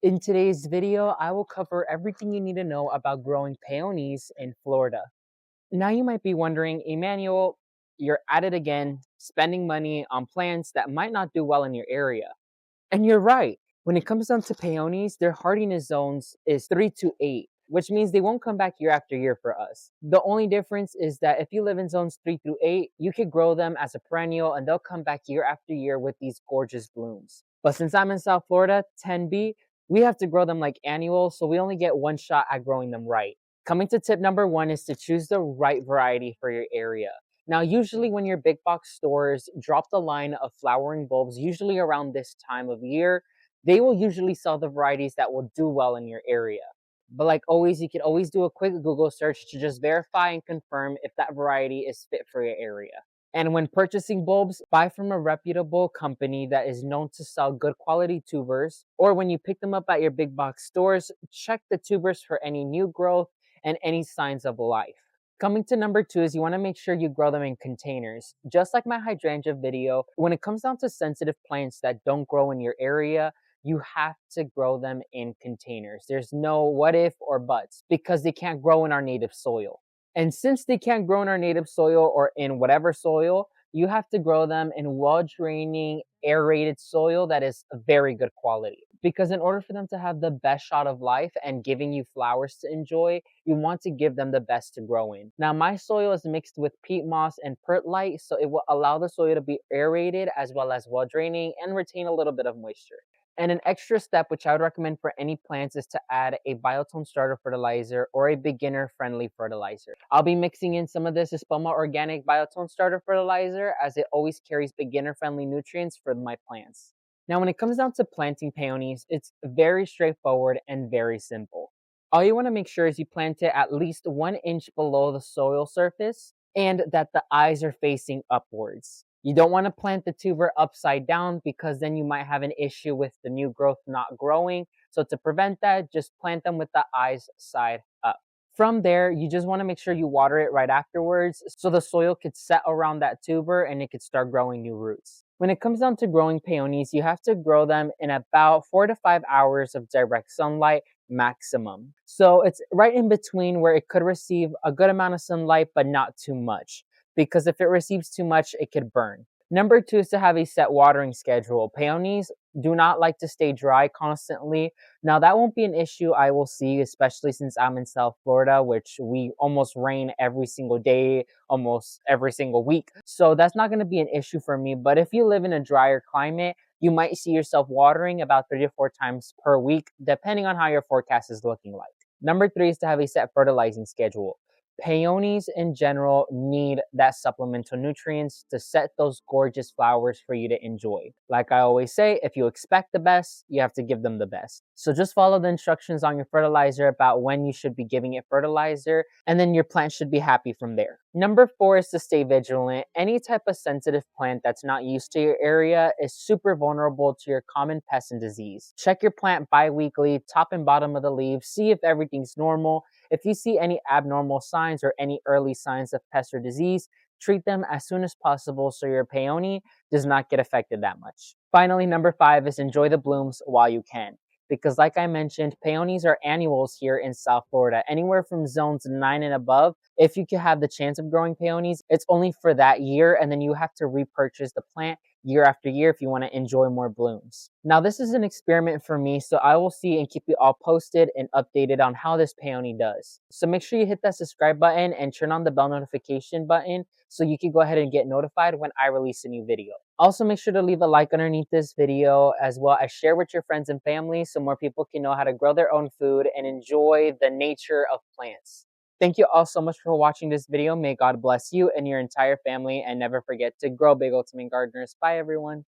In today's video, I will cover everything you need to know about growing peonies in Florida. Now you might be wondering, Emmanuel, you're at it again, spending money on plants that might not do well in your area. And you're right. When it comes down to peonies, their hardiness zones is 3 to 8, which means they won't come back year after year for us. The only difference is that if you live in zones 3 through 8, you could grow them as a perennial and they'll come back year after year with these gorgeous blooms. But since I'm in South Florida, 10B, we have to grow them like annuals, so we only get one shot at growing them right. Coming to tip number one is to choose the right variety for your area. Now, usually when your big box stores drop the line of flowering bulbs, usually around this time of year, they will usually sell the varieties that will do well in your area. But like always, you can always do a quick Google search to just verify and confirm if that variety is fit for your area. And when purchasing bulbs, buy from a reputable company that is known to sell good quality tubers. Or when you pick them up at your big box stores, check the tubers for any new growth and any signs of life. Coming to number two is you want to make sure you grow them in containers. Just like my hydrangea video, when it comes down to sensitive plants that don't grow in your area, you have to grow them in containers. There's no what if or buts because they can't grow in our native soil. And since they can't grow in our native soil or in whatever soil, you have to grow them in well-draining, aerated soil that is very good quality. Because in order for them to have the best shot of life and giving you flowers to enjoy, you want to give them the best to grow in. Now, my soil is mixed with peat moss and perlite, so it will allow the soil to be aerated as well as well-draining and retain a little bit of moisture. And an extra step, which I would recommend for any plants, is to add a biotone starter fertilizer or a beginner-friendly fertilizer. I'll be mixing in some of this Espoma Organic Biotone Starter Fertilizer as it always carries beginner-friendly nutrients for my plants. Now, when it comes down to planting peonies, it's very straightforward and very simple. All you want to make sure is you plant it at least 1 inch below the soil surface and that the eyes are facing upwards. You don't want to plant the tuber upside down because then you might have an issue with the new growth not growing. So to prevent that, just plant them with the eyes side up. From there, you just want to make sure you water it right afterwards so the soil could set around that tuber and it could start growing new roots. When it comes down to growing peonies, you have to grow them in about 4 to 5 hours of direct sunlight maximum. So it's right in between where it could receive a good amount of sunlight, but not too much. Because if it receives too much, it could burn. Number two is to have a set watering schedule. Peonies do not like to stay dry constantly. Now, that won't be an issue I will see, especially since I'm in South Florida, which we almost rain every single day, almost every single week. So that's not going to be an issue for me. But if you live in a drier climate, you might see yourself watering about 3 to 4 times per week, depending on how your forecast is looking like. Number three is to have a set fertilizing schedule. Peonies in general need that supplemental nutrients to set those gorgeous flowers for you to enjoy. Like I always say, if you expect the best, you have to give them the best. So just follow the instructions on your fertilizer about when you should be giving it fertilizer, and then your plant should be happy from there. Number four is to stay vigilant. Any type of sensitive plant that's not used to your area is super vulnerable to your common pest and disease. Check your plant bi-weekly, top and bottom of the leaves, see if everything's normal. If you see any abnormal signs or any early signs of pest or disease, treat them as soon as possible so your peony does not get affected that much. Finally, number five is enjoy the blooms while you can. Because like I mentioned, peonies are annuals here in South Florida, anywhere from zones 9 and above. If you can have the chance of growing peonies, it's only for that year, and then you have to repurchase the plant year after year if you want to enjoy more blooms. Now, this is an experiment for me, so I will see and keep you all posted and updated on how this peony does. So make sure you hit that subscribe button and turn on the bell notification button so you can go ahead and get notified when I release a new video. Also, make sure to leave a like underneath this video as well as share with your friends and family so more people can know how to grow their own food and enjoy the nature of plants. Thank you all so much for watching this video. May God bless you and your entire family, and never forget to grow big, ultimate gardeners. Bye, everyone.